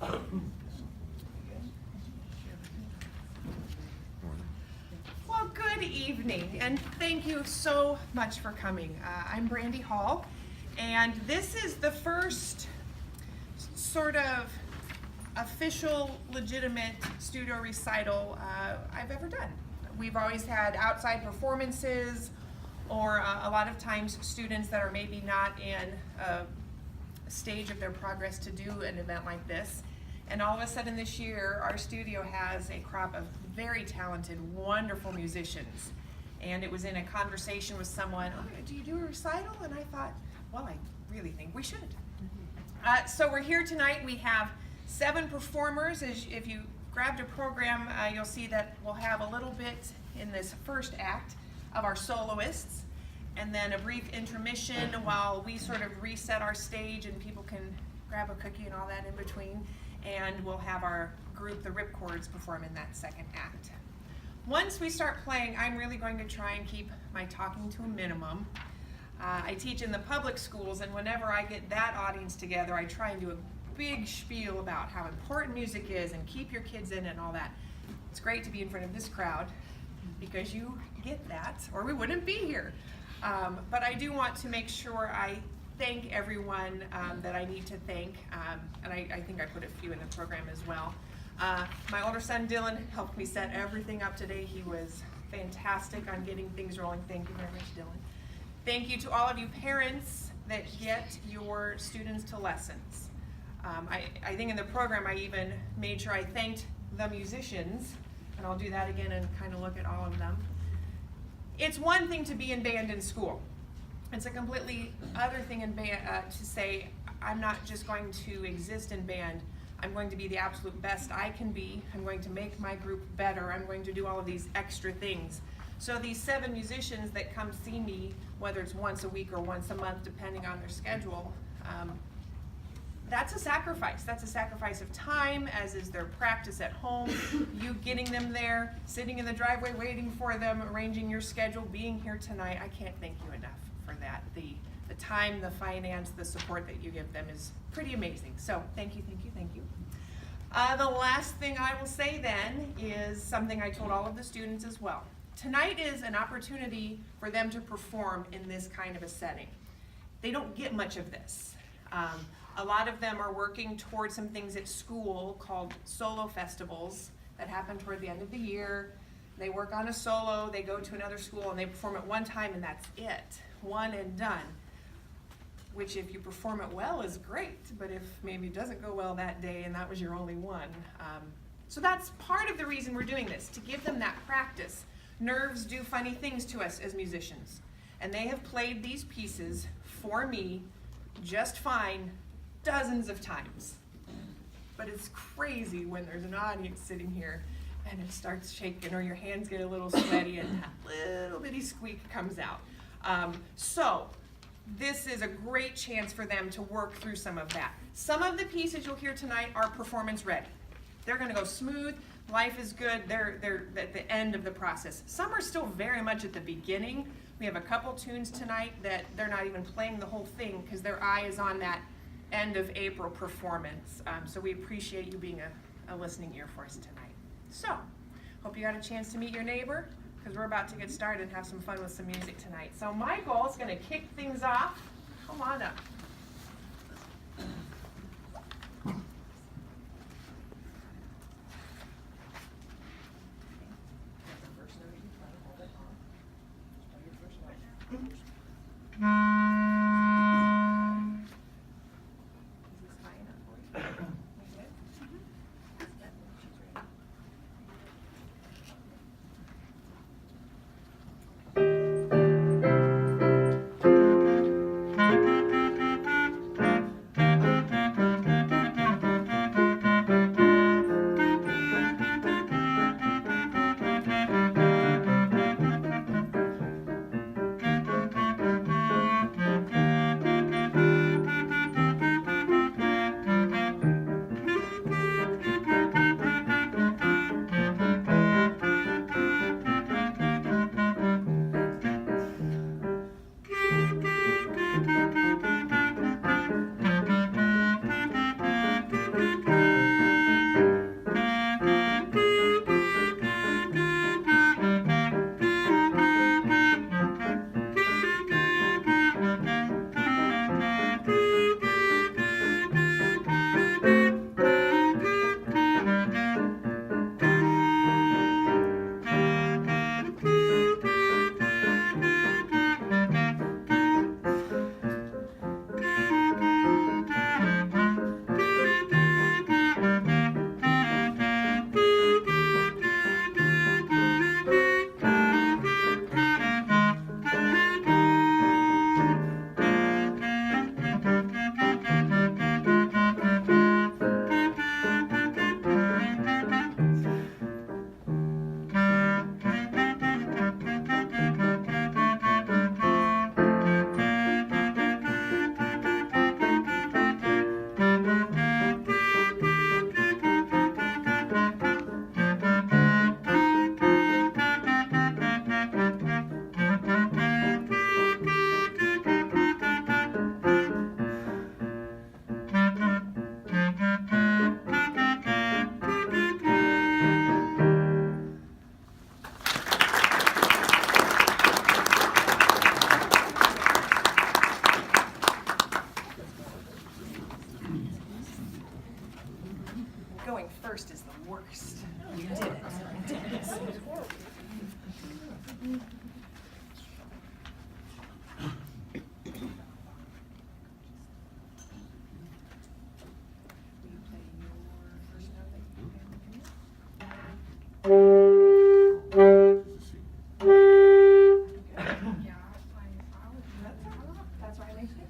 Well, good evening, and thank you so much for coming. I'm Brandy Hall, and this is the first sort of official, legitimate studio recital I've ever done. We've always had outside performances, or a lot of times students that are maybe not in a stage of their progress to do an event like this. And all of a sudden this year, our studio has a crop of very talented, wonderful musicians. And it was in a conversation with someone, oh, do you do a recital? And I thought, well, I really think we should. So we're here tonight. We have 7 performers. If you grabbed a program, you'll see that we'll have a little bit in this first act of our soloists, and then a brief intermission while we sort of reset our stage and people can grab a cookie and all that in between. And we'll have our group, the Ripcords, perform in that second act. Once we start playing, I'm really going to try and keep my talking to a minimum. I teach in the public schools, and whenever I get that audience together, I try and do a big spiel about how important music is and keep your kids in it and all that. It's great to be in front of this crowd because you get that, or we wouldn't be here. But I do want to make sure I thank everyone that I need to thank, and I think I put a few in the program as well. My older son Dylan helped me set everything up today. He was fantastic on getting things rolling. Thank you very much, Dylan. Thank you to all of you parents that get your students to lessons. I think in the program I even made sure I thanked the musicians, and I'll do that again and kind of look at all of them. It's one thing to be in band in school. It's a completely other thing in band to say, I'm not just going to exist in band, I'm going to be the absolute best I can be, I'm going to make my group better, I'm going to do all of these extra things. So these 7 musicians that come see me, whether it's once a week or once a month, depending on their schedule, that's a sacrifice. That's a sacrifice of time, as is their practice at home, you getting them there, sitting in the driveway waiting for them, arranging your schedule, being here tonight. I can't thank you enough for that. The time, the finance, the support that you give them is pretty amazing. So thank you, thank you, thank you. The last thing I will say then is something I told all of the students as well. Tonight is an opportunity for them to perform in this kind of a setting. They don't get much of this. A lot of them are working towards some things at school called solo festivals that happen toward the end of the year. They work on a solo, they go to another school, and they perform it one time, and that's it. One and done. Which, if you perform it well, is great, but if maybe it doesn't go well that day and that was your only one. So that's part of the reason we're doing this, to give them that practice. Nerves do funny things to us as musicians, and they have played these pieces for me just fine dozens of times. But it's crazy when there's an audience sitting here and it starts shaking, or your hands get a little sweaty and that little bitty squeak comes out. So this is a great chance for them to work through some of that. Some of the pieces you'll hear tonight are performance ready. They're going to go smooth. Life is good. They're at the end of the process. Some are still very much at the beginning. We have a couple tunes tonight that they're not even playing the whole thing because their eye is on that end of April performance. So we appreciate you being a listening ear for us tonight. So, hope you got a chance to meet your neighbor, because we're about to get started and have some fun with some music tonight. So Michael is going to kick things off. Come on up. going first is the worst. You did it. You did it. That's right, Lacey.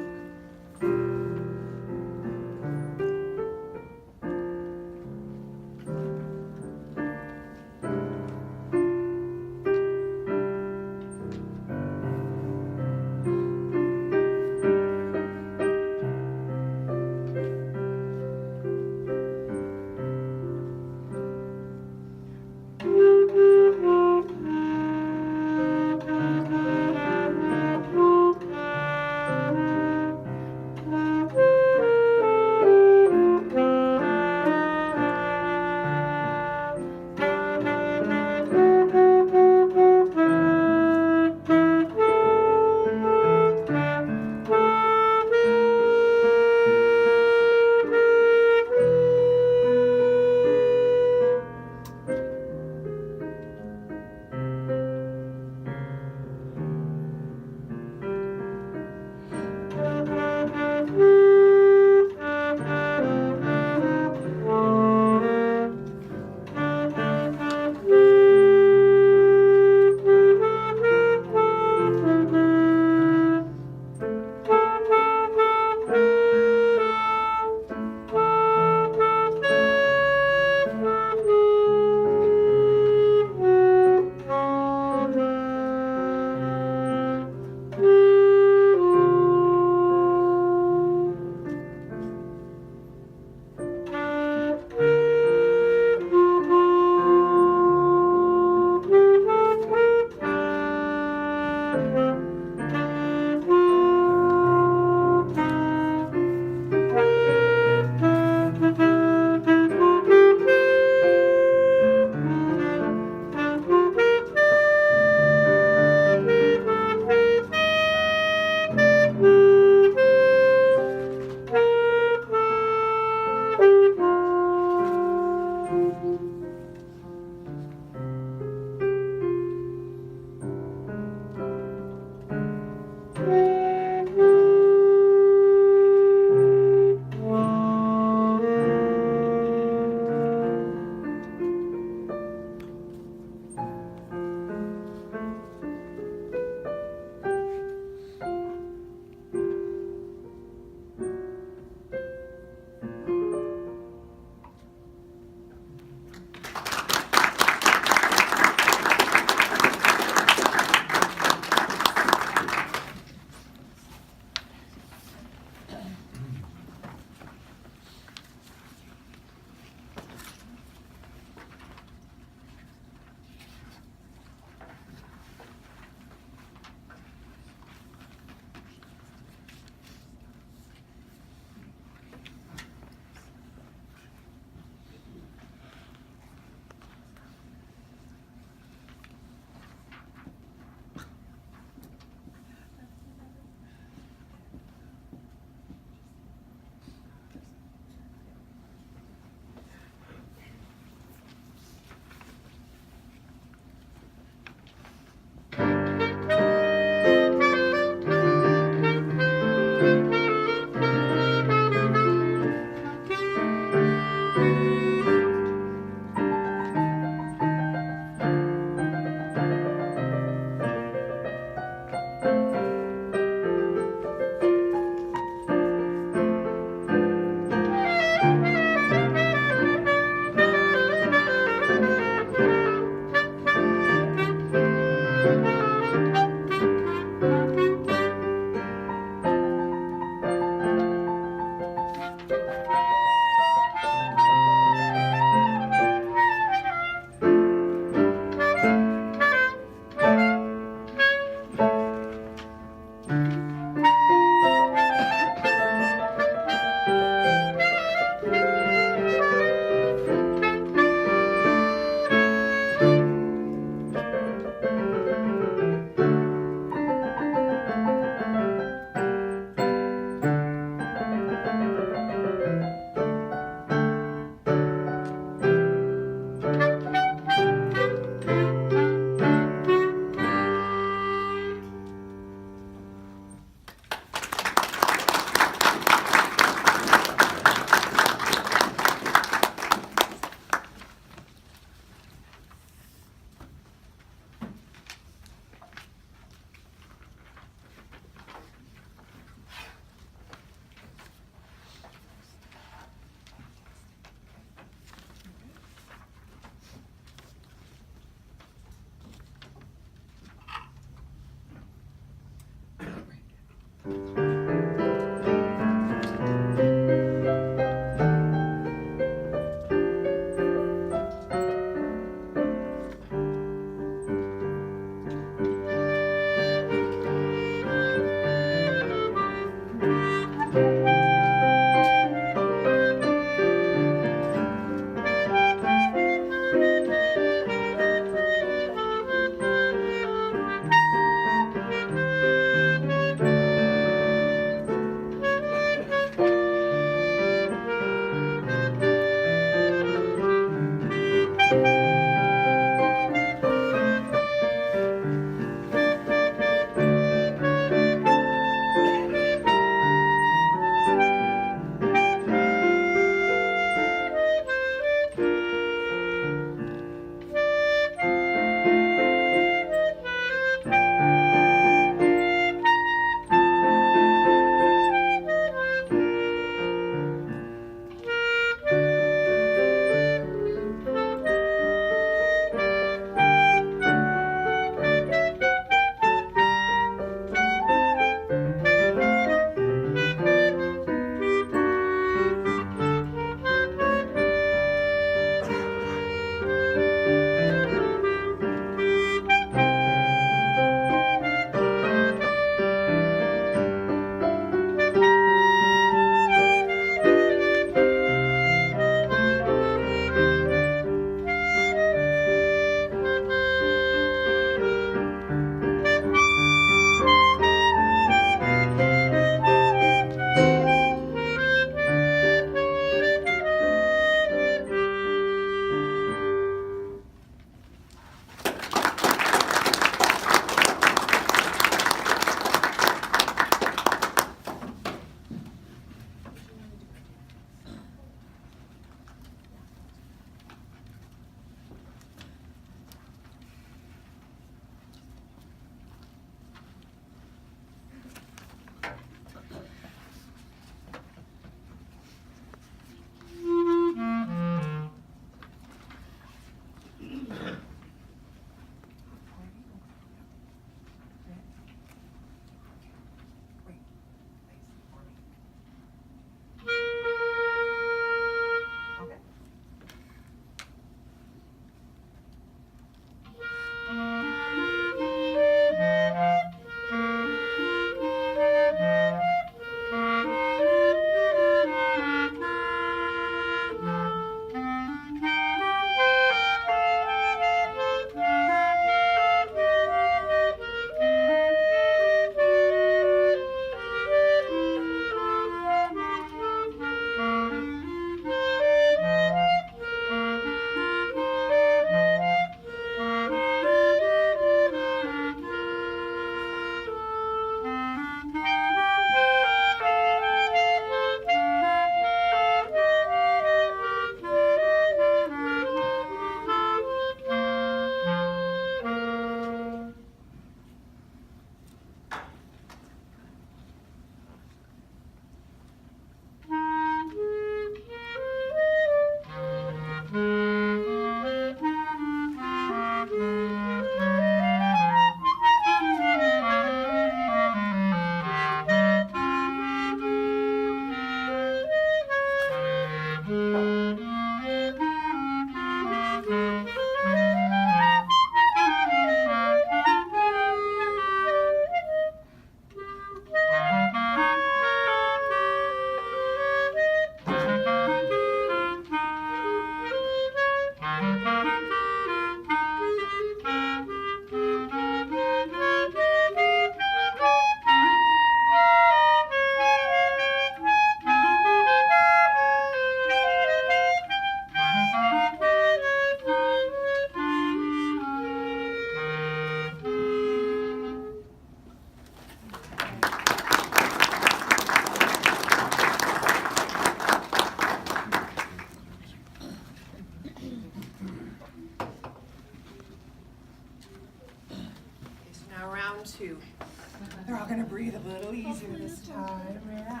They're all gonna breathe a little easier this time. Yeah.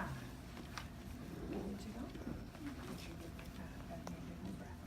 Good to go. Make sure you get that big breath.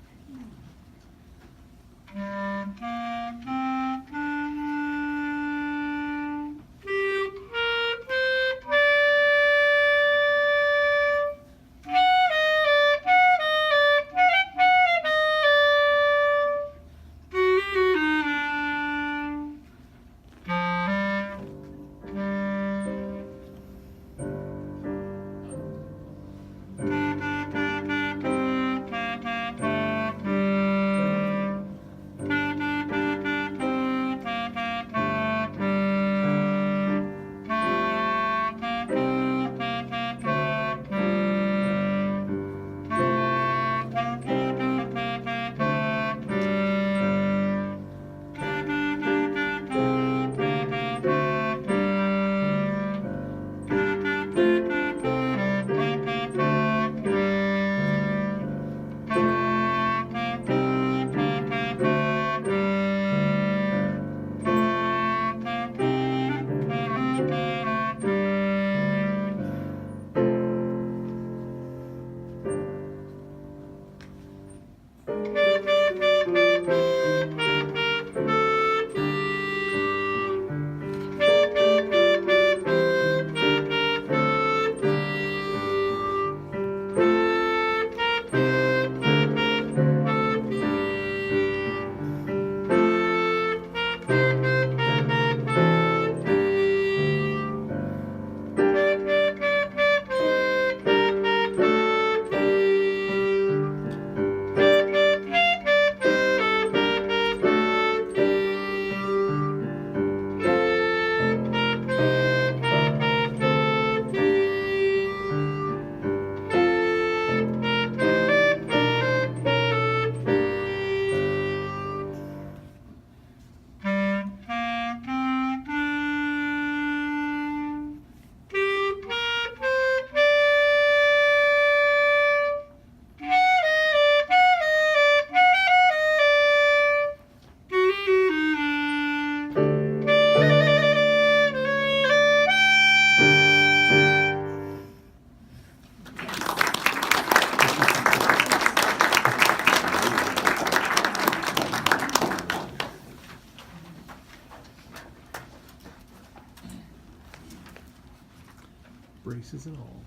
Braces and all.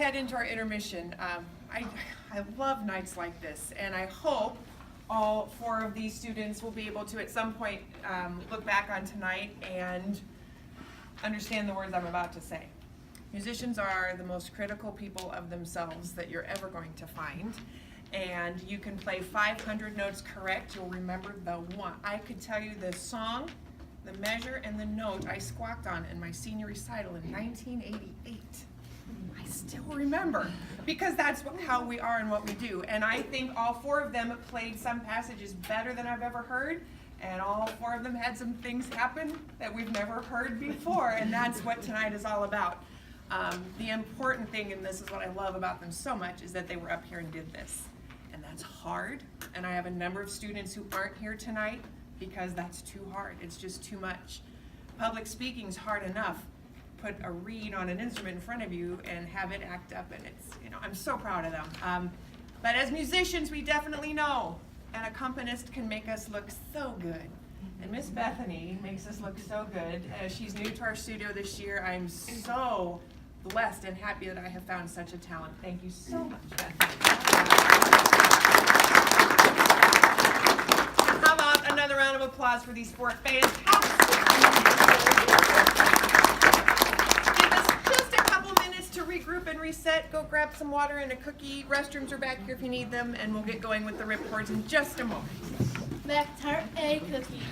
head into our intermission, I love nights like this, and I hope all 4 of these students will be able to at some point look back on tonight and understand the words I'm about to say. Musicians are the most critical people of themselves that you're ever going to find. And you can play 500 notes correct, you'll remember the one. I could tell you the song, the measure, and the note I squawked on in my senior recital in 1988. I still remember, because that's how we are and what we do. And I think all 4 of them played some passages better than I've ever heard, and all 4 of them had some things happen that we've never heard before, and that's what tonight is all about. The important thing, and this is what I love about them so much, is that they were up here and did this. And that's hard, and I have a number of students who aren't here tonight because that's too hard. It's just too much. Public speaking's hard enough. Put a reed on an instrument in front of you and have it act up, and it's, I'm so proud of them. But as musicians, we definitely know an accompanist can make us look so good. And Miss Bethany makes us look so good. She's new to our studio this year. I'm so blessed and happy that I have found such a talent. Thank you so much, Bethany. How about another round of applause for these 4 fantastic Give us just a couple minutes to regroup and reset. Go grab some water and a cookie. Restrooms are back here if you need them, and we'll get going with the rip chords in just a moment. Mac tart egg cookies.